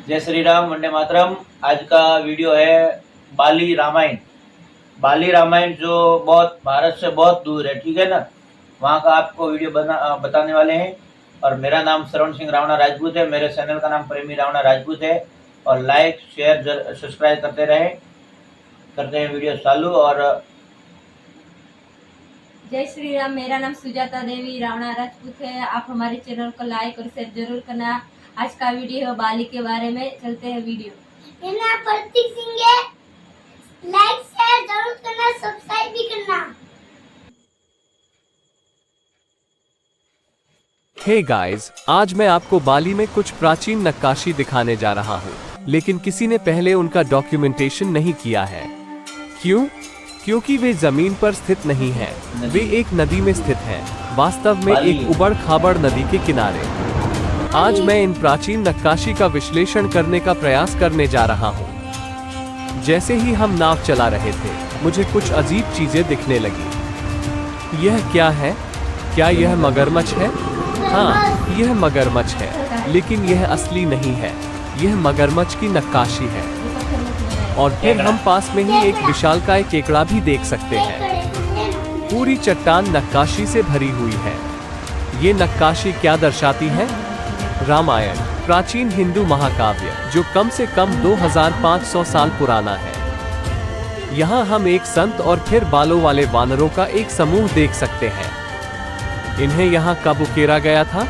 जय श्री राम, वंदे मातरम। आज का वीडियो है बाली रामायण। बाली रामायण जो बहुत भारत से बहुत दूर है, ठीक है ना, वहाँ का आपको वीडियो बताने वाले हैं। और मेरा नाम श्रवण सिंह रावणा राजपूत है। मेरे चैनल का नाम प्रेमी रावणा राजपूत है। और लाइक शेयर सब्सक्राइब करते रहें। करते हैं वीडियो चालू। और जय श्री राम। मेरा नाम सुजाता देवी रावणा राजपूत है। आप हमारे चैनल को लाइक और शेयर जरूर करना। आज का वीडियो है बाली के बारे में। चलते हैं वीडियो। मेरा नाम प्रतीक सिंह है। लाइक शेयर जरूर करना, सब्सक्राइब भी करना। हे गाइस, आज मैं आपको बाली में कुछ प्राचीन नक्काशी दिखाने जा रहा हूँ, लेकिन किसी ने पहले उनका डॉक्यूमेंटेशन नहीं किया है। क्यों? क्योंकि वे जमीन पर स्थित नहीं है, वे एक नदी में स्थित हैं, वास्तव में एक उबड़ खाबड़ नदी के किनारे। आज मैं इन प्राचीन नक्काशी का विश्लेषण करने का प्रयास करने जा रहा हूँ। जैसे ही हम नाव चला रहे थे, मुझे कुछ अजीब चीजें दिखने लगी। यह क्या है? क्या यह मगरमच्छ है? हाँ, यह मगरमच्छ है, लेकिन यह असली नहीं है। यह मगरमच्छ की नक्काशी है। और फिर हम पास में ही एक विशालकाय केकड़ा भी देख सकते हैं। पूरी चट्टान नक्काशी से भरी हुई है। ये नक्काशी क्या दर्शाती है? रामायण, प्राचीन हिंदू महाकाव्य, जो कम से कम 2500 साल पुराना है। यहाँ हम एक संत और फिर बालों वाले वानरों का एक समूह देख सकते हैं। इन्हें यहाँ कब उकेरा गया था?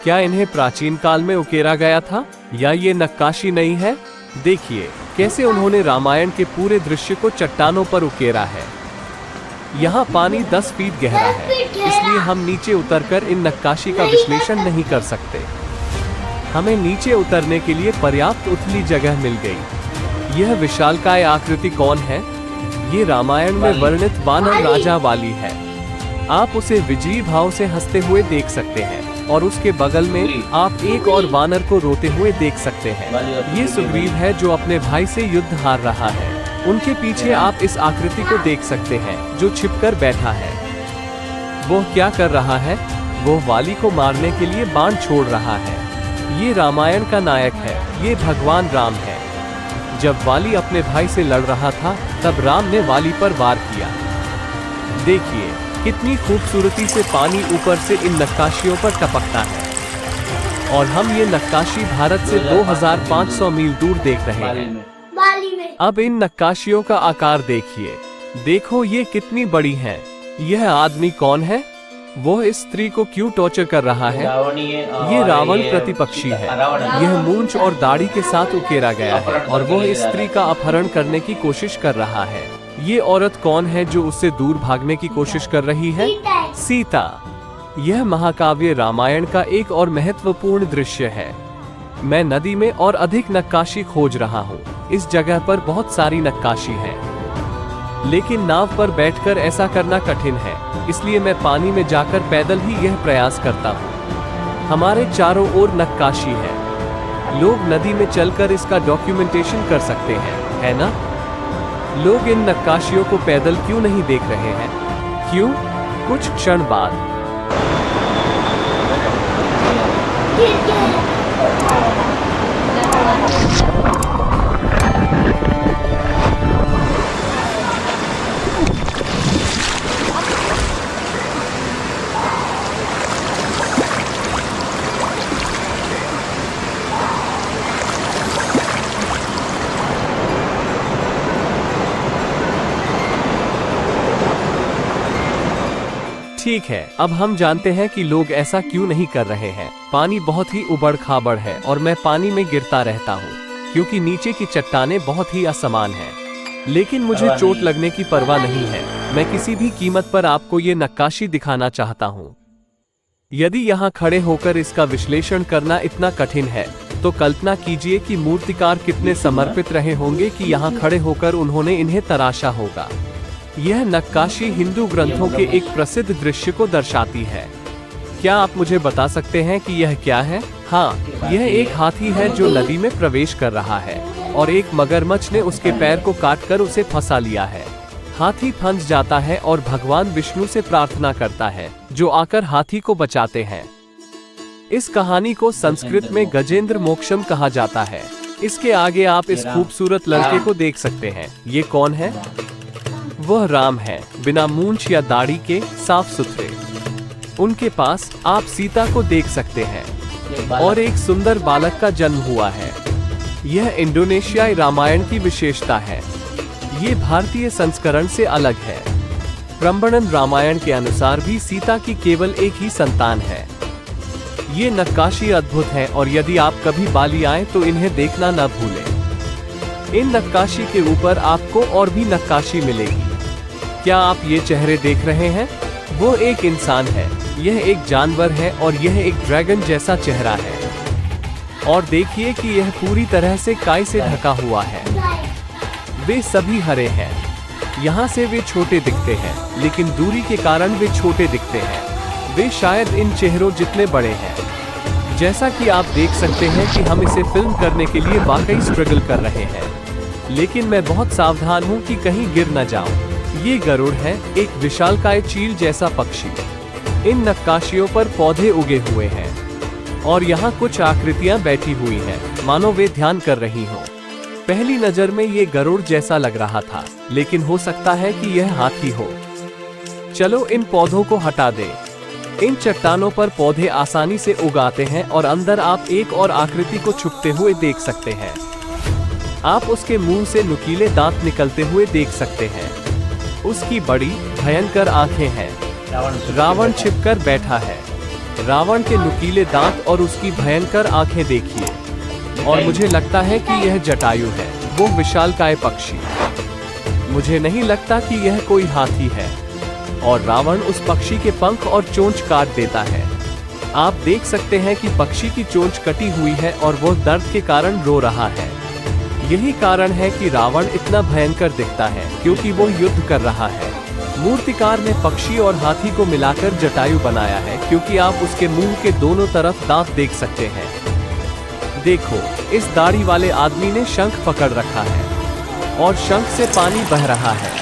क्या इन्हें प्राचीन काल में उकेरा गया था, या ये नक्काशी नहीं है? देखिए कैसे उन्होंने रामायण के पूरे दृश्य को चट्टानों पर उकेरा है। यहाँ पानी 10 फीट गहरा है, इसलिए हम नीचे उतरकर इन नक्काशी का विश्लेषण नहीं कर सकते। हमें नीचे उतरने के लिए पर्याप्त उथली जगह मिल गई। यह विशालकाय आकृति कौन है? ये रामायण में वर्णित वानर राजा वाली है। आप उसे विजयी भाव से हंसते हुए देख सकते हैं, और उसके बगल में आप एक और वानर को रोते हुए देख सकते हैं। ये सुग्रीव है जो अपने भाई से युद्ध हार रहा है। उनके पीछे आप इस आकृति को देख सकते हैं जो छिपकर बैठा है। वो क्या कर रहा है? वो वाली को मारने के लिए बाण छोड़ रहा है। ये रामायण का नायक है, ये भगवान राम है। जब वाली अपने भाई से लड़ रहा था, तब राम ने वाली पर वार किया। देखिए कितनी खूबसूरती से पानी ऊपर से इन नक्काशियों पर टपकता है। और हम ये नक्काशी भारत से 2500 मील दूर देख रहे हैं। बाली में अब इन नक्काशियों का आकार देखिए। देखो ये कितनी बड़ी हैं। यह आदमी कौन है? वो इस स्त्री को क्यों टॉर्चर कर रहा है? ये रावण प्रतिपक्षी है। यह मूंछ और दाढ़ी के साथ उकेरा गया है, और वो इस स्त्री का अपहरण करने की कोशिश कर रहा है। ये औरत कौन है जो उससे दूर भागने की कोशिश कर रही है? सीता। यह महाकाव्य रामायण का एक और महत्वपूर्ण दृश्य है। मैं नदी में और अधिक नक्काशी खोज रहा हूँ। इस जगह पर बहुत सारी नक्काशी है, लेकिन नाव पर बैठकर ऐसा करना कठिन है, इसलिए मैं पानी में जाकर पैदल ही यह प्रयास करता हूँ। हमारे चारों ओर नक्काशी है। लोग नदी में चलकर इसका डॉक्यूमेंटेशन कर सकते हैं, है ना? लोग इन नक्काशियों को पैदल क्यों नहीं देख रहे हैं? क्यों? कुछ क्षण बाद ठीक है, अब हम जानते हैं कि लोग ऐसा क्यों नहीं कर रहे हैं। पानी बहुत ही उबड़ खाबड़ है और मैं पानी में गिरता रहता हूँ, क्योंकि नीचे की चट्टानें बहुत ही असमान हैं। लेकिन मुझे चोट लगने की परवाह नहीं है। मैं किसी भी कीमत पर आपको ये नक्काशी दिखाना चाहता हूँ। यदि यहाँ खड़े होकर इसका विश्लेषण करना इतना कठिन है, तो कल्पना कीजिए कि मूर्तिकार कितने समर्पित रहे होंगे कि यहाँ खड़े होकर उन्होंने इन्हें तराशा होगा। यह नक्काशी हिंदू ग्रंथों के एक प्रसिद्ध दृश्य को दर्शाती है। क्या आप मुझे बता सकते हैं कि यह क्या है? हाँ, यह एक हाथी है जो नदी में प्रवेश कर रहा है, और एक मगरमच्छ ने उसके पैर को काटकर उसे फंसा लिया है। हाथी फंस जाता है और भगवान विष्णु से प्रार्थना करता है, जो आकर हाथी को बचाते हैं। इस कहानी को संस्कृत में गजेंद्र मोक्षम कहा जाता है। इसके आगे आप इस खूबसूरत लड़के को देख सकते हैं। ये कौन है? वह राम है, बिना मूंछ या दाढ़ी के, साफ सुथरे। उनके पास आप सीता को देख सकते हैं और एक सुंदर बालक का जन्म हुआ है। यह इंडोनेशियाई रामायण की विशेषता है। ये भारतीय संस्करण से अलग है। ब्रह्मणन रामायण के अनुसार भी सीता की केवल एक ही संतान है। ये नक्काशी अद्भुत है और यदि आप कभी बाली आए तो इन्हें देखना न भूलें। इन नक्काशी के ऊपर आपको और भी नक्काशी मिलेगी। क्या आप ये चेहरे देख रहे हैं? वो एक इंसान है, यह एक जानवर है और यह एक ड्रैगन जैसा चेहरा है। और देखिए कि यह पूरी तरह से काई से ढका हुआ है। वे सभी हरे हैं। यहाँ से वे छोटे दिखते हैं, लेकिन दूरी के कारण वे छोटे दिखते हैं। वे शायद इन चेहरों जितने बड़े हैं। जैसा कि आप देख सकते हैं कि हम इसे फिल्म करने के लिए वाकई स्ट्रगल कर रहे हैं, लेकिन मैं बहुत सावधान हूँ कि कहीं गिर न जाऊं। ये गरुड़ है, एक विशालकाय चील जैसा पक्षी। इन नक्काशियों पर पौधे उगे हुए हैं और यहाँ कुछ आकृतियाँ बैठी हुई हैं, मानो वे ध्यान कर रही हों। पहली नजर में ये गरुड़ जैसा लग रहा था, लेकिन हो सकता है कि यह हाथी हो। चलो इन पौधों को हटा दें। इन चट्टानों पर पौधे आसानी से उगाते हैं और अंदर आप एक और आकृति को छुपते हुए देख सकते हैं। आप उसके मुंह से नुकीले दांत निकलते हुए देख सकते हैं। उसकी बड़ी भयंकर आंखें हैं। रावण छिपकर बैठा है। रावण के नुकीले दांत और उसकी भयंकर आंखें देखिए। और मुझे लगता है कि यह जटायु है, वो विशालकाय पक्षी। मुझे नहीं लगता कि यह कोई हाथी है। और रावण उस पक्षी के पंख और चोंच काट देता है। आप देख सकते हैं कि पक्षी की चोंच कटी हुई है और वो दर्द के कारण रो रहा है। यही कारण है कि रावण इतना भयंकर दिखता है, क्योंकि वो युद्ध कर रहा है। मूर्तिकार ने पक्षी और हाथी को मिलाकर जटायु बनाया है, क्योंकि आप उसके मुंह के दोनों तरफ दांत देख सकते हैं। देखो, इस दाढ़ी वाले आदमी ने शंख पकड़ रखा है और शंख से पानी बह रहा है।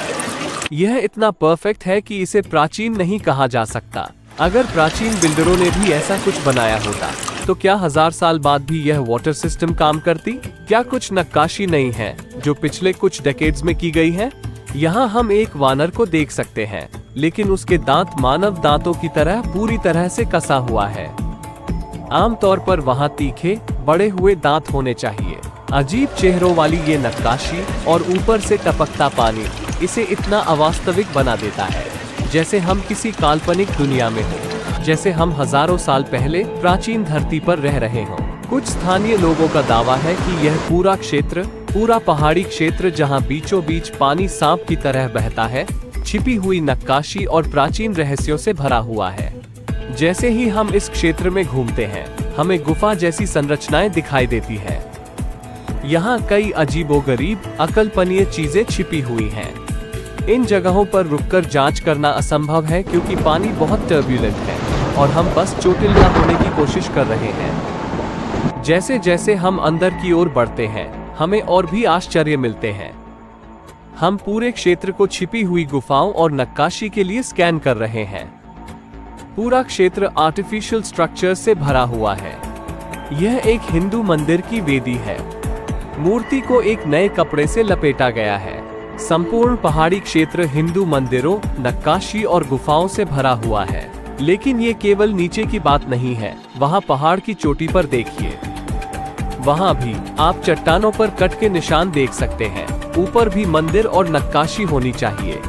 यह इतना परफेक्ट है कि इसे प्राचीन नहीं कहा जा सकता। अगर प्राचीन बिल्डरों ने भी ऐसा कुछ बनाया होता, तो क्या 1000 साल बाद भी यह वाटर सिस्टम काम करती? क्या कुछ नक्काशी नहीं है जो पिछले कुछ डेकेड्स में की गई है? यहाँ हम एक वानर को देख सकते हैं, लेकिन उसके दांत मानव दांतों की तरह पूरी तरह से कसा हुआ है। आमतौर पर वहाँ तीखे, बड़े हुए दांत होने चाहिए। अजीब चेहरों वाली ये नक्काशी और ऊपर से टपकता पानी इसे इतना अवास्तविक बना देता है, जैसे हम किसी काल्पनिक दुनिया में हो, जैसे हम हजारों साल पहले प्राचीन धरती पर रह रहे हों। कुछ स्थानीय लोगों का दावा है कि यह पूरा क्षेत्र, पूरा पहाड़ी क्षेत्र जहां बीचों बीच पानी सांप की तरह बहता है, छिपी हुई नक्काशी और प्राचीन रहस्यों से भरा हुआ है। जैसे ही हम इस क्षेत्र में घूमते हैं, हमें गुफा जैसी संरचनाएं दिखाई देती है। यहाँ कई अजीबोगरीब, अकल्पनीय चीजें छिपी हुई हैं। इन जगहों पर रुककर जांच करना असंभव है, क्योंकि पानी बहुत टर्ब्यूलेंट है और हम बस चोटिल होने की कोशिश कर रहे हैं। जैसे जैसे हम अंदर की ओर बढ़ते हैं, हमें और भी आश्चर्य मिलते हैं। हम पूरे क्षेत्र को छिपी हुई गुफाओं और नक्काशी के लिए स्कैन कर रहे हैं। पूरा क्षेत्र आर्टिफिशियल स्ट्रक्चर से भरा हुआ है। यह एक हिंदू मंदिर की वेदी है। मूर्ति को एक नए कपड़े से लपेटा गया है। संपूर्ण पहाड़ी क्षेत्र हिंदू मंदिरों, नक्काशी और गुफाओं से भरा हुआ है। लेकिन ये केवल नीचे की बात नहीं है। वहाँ पहाड़ की चोटी पर देखिए, वहाँ भी आप चट्टानों पर कट के निशान देख सकते हैं। ऊपर भी मंदिर और नक्काशी होनी चाहिए।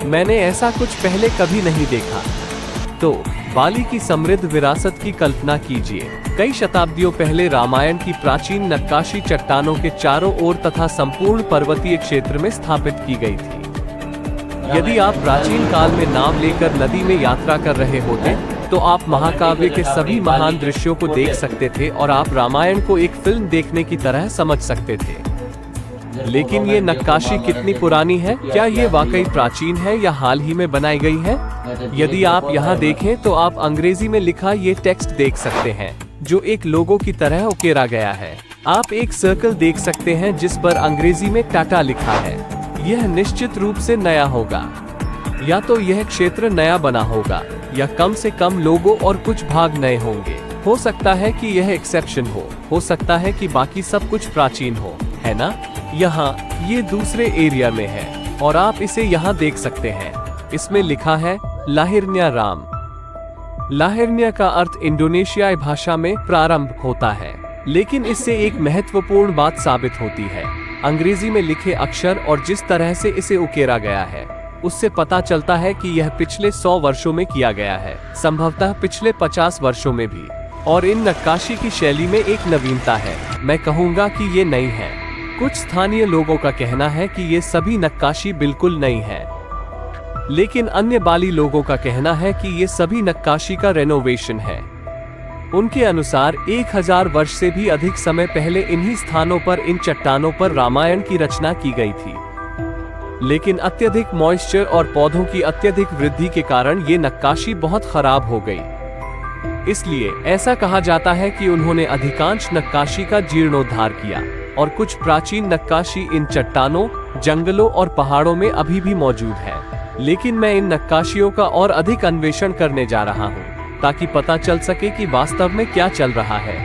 मैंने ऐसा कुछ पहले कभी नहीं देखा। तो बाली की समृद्ध विरासत की कल्पना कीजिए। कई शताब्दियों पहले रामायण की प्राचीन नक्काशी चट्टानों के चारों ओर तथा संपूर्ण पर्वतीय क्षेत्र में स्थापित की गई थी। यदि आप प्राचीन काल में नाव लेकर नदी में यात्रा कर रहे होते, तो आप महाकाव्य के सभी महान दृश्यों को देख सकते थे और आप रामायण को एक फिल्म देखने की तरह समझ सकते थे। लेकिन ये नक्काशी कितनी पुरानी है? क्या ये वाकई प्राचीन है या हाल ही में बनाई गई है? यदि आप यहाँ देखें तो आप अंग्रेजी में लिखा ये टेक्स्ट देख सकते हैं, जो एक लोगो की तरह उकेरा गया है। आप एक सर्कल देख सकते हैं जिस पर अंग्रेजी में टाटा लिखा है। यह निश्चित रूप से नया होगा। या तो यह क्षेत्र नया बना होगा, या कम से कम लोगो और कुछ भाग नए होंगे। हो सकता है कि यह एक्सेप्शन हो सकता है कि बाकी सब कुछ प्राचीन हो, है ना? यहाँ ये दूसरे एरिया में है और आप इसे यहाँ देख सकते हैं। इसमें लिखा है लाहिर्निया राम। लाहिर्निया का अर्थ इंडोनेशियाई भाषा में प्रारंभ होता है, लेकिन इससे एक महत्वपूर्ण बात साबित होती है। अंग्रेजी में लिखे अक्षर और जिस तरह से इसे उकेरा गया है, उससे पता चलता है कि यह पिछले 100 वर्षों में किया गया है, संभवतः पिछले 50 वर्षों में भी। और इन नक्काशी की शैली में एक नवीनता है। मैं कहूँगा कि ये नई है। कुछ स्थानीय लोगों का कहना है कि ये सभी नक्काशी बिल्कुल नई है, लेकिन अन्य बाली लोगों का कहना है कि ये सभी नक्काशी का रेनोवेशन है। उनके अनुसार 1000 वर्ष से भी अधिक समय पहले इन्हीं स्थानों पर इन चट्टानों पर रामायण की रचना की गई थी, लेकिन अत्यधिक मॉइस्चर और पौधों की अत्यधिक वृद्धि के कारण ये नक्काशी बहुत खराब हो गई। इसलिए ऐसा कहा जाता है कि उन्होंने अधिकांश नक्काशी का जीर्णोद्धार किया और कुछ प्राचीन नक्काशी इन चट्टानों, जंगलों और पहाड़ों में अभी भी मौजूद है। लेकिन मैं इन नक्काशियों का और अधिक अन्वेषण करने जा रहा हूँ ताकि पता चल सके कि वास्तव में क्या चल रहा है।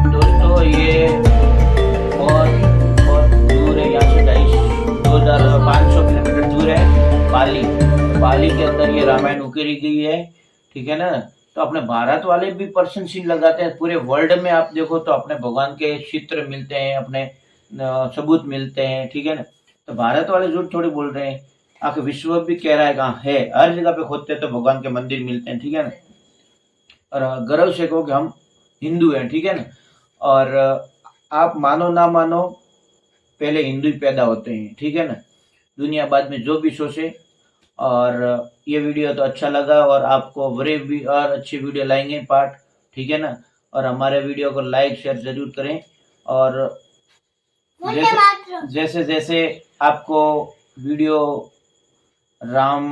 दोस्तों ये बहुत दूर है, यहाँ से 2500 किलोमीटर दूर है बाली के अंदर ये रामायण उकेरी गई है, ठीक है ना। तो अपने भारत वाले भी पर्सन सीन लगाते हैं। पूरे वर्ल्ड में आप देखो तो अपने भगवान के चित्र मिलते हैं, अपने सबूत मिलते हैं, ठीक है ना। तो भारत वाले झूठ थोड़ी बोल रहे हैं, आखिर विश्व भी कह रहा है कहाँ है, हर जगह पे खोदते तो भगवान के मंदिर मिलते हैं, ठीक है ना। और गर्व से कहो कि हम हिंदू हैं, ठीक है ना। और आप मानो ना मानो, पहले हिंदू ही पैदा होते हैं, ठीक है ना। दुनिया बाद में जो भी सोचे। और ये वीडियो तो अच्छा लगा और आपको बड़े भी और अच्छी वीडियो लाएंगे पार्ट, ठीक है ना। और हमारे वीडियो को लाइक शेयर जरूर करें। और जैसे जैसे आपको वीडियो राम,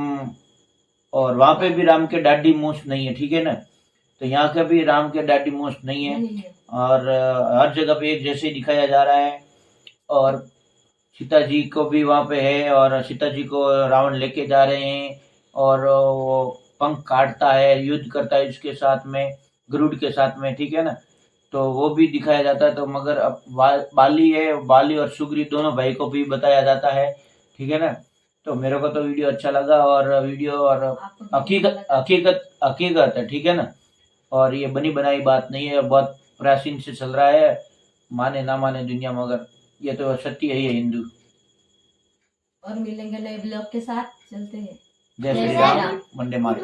और वहाँ पे भी राम के दाढ़ी मूछ नहीं है, ठीक है ना। तो यहाँ का भी राम के दाढ़ी मूछ नहीं है और हर जगह पे एक जैसे दिखाया जा रहा है। और सीता जी को भी वहाँ पे है और सीता जी को रावण लेके जा रहे हैं और वो पंख काटता है, युद्ध करता है इसके साथ में, गरुड़ के साथ में, ठीक है ना। तो वो भी दिखाया जाता है। तो मगर अब बाली है, बाली और सुग्रीव दोनों भाई को भी बताया जाता है, ठीक है ना। तो मेरे को तो वीडियो अच्छा लगा और वीडियो और हकीकत है, ठीक है ना। और ये बनी बनाई बात नहीं है, बहुत प्राचीन से चल रहा है, माने ना माने दुनिया, मगर ये तो सत्य ही है हिंदू। और मिलेंगे नए ब्लॉग के साथ, चलते हैं। जय श्री राम, वंदे मातरम।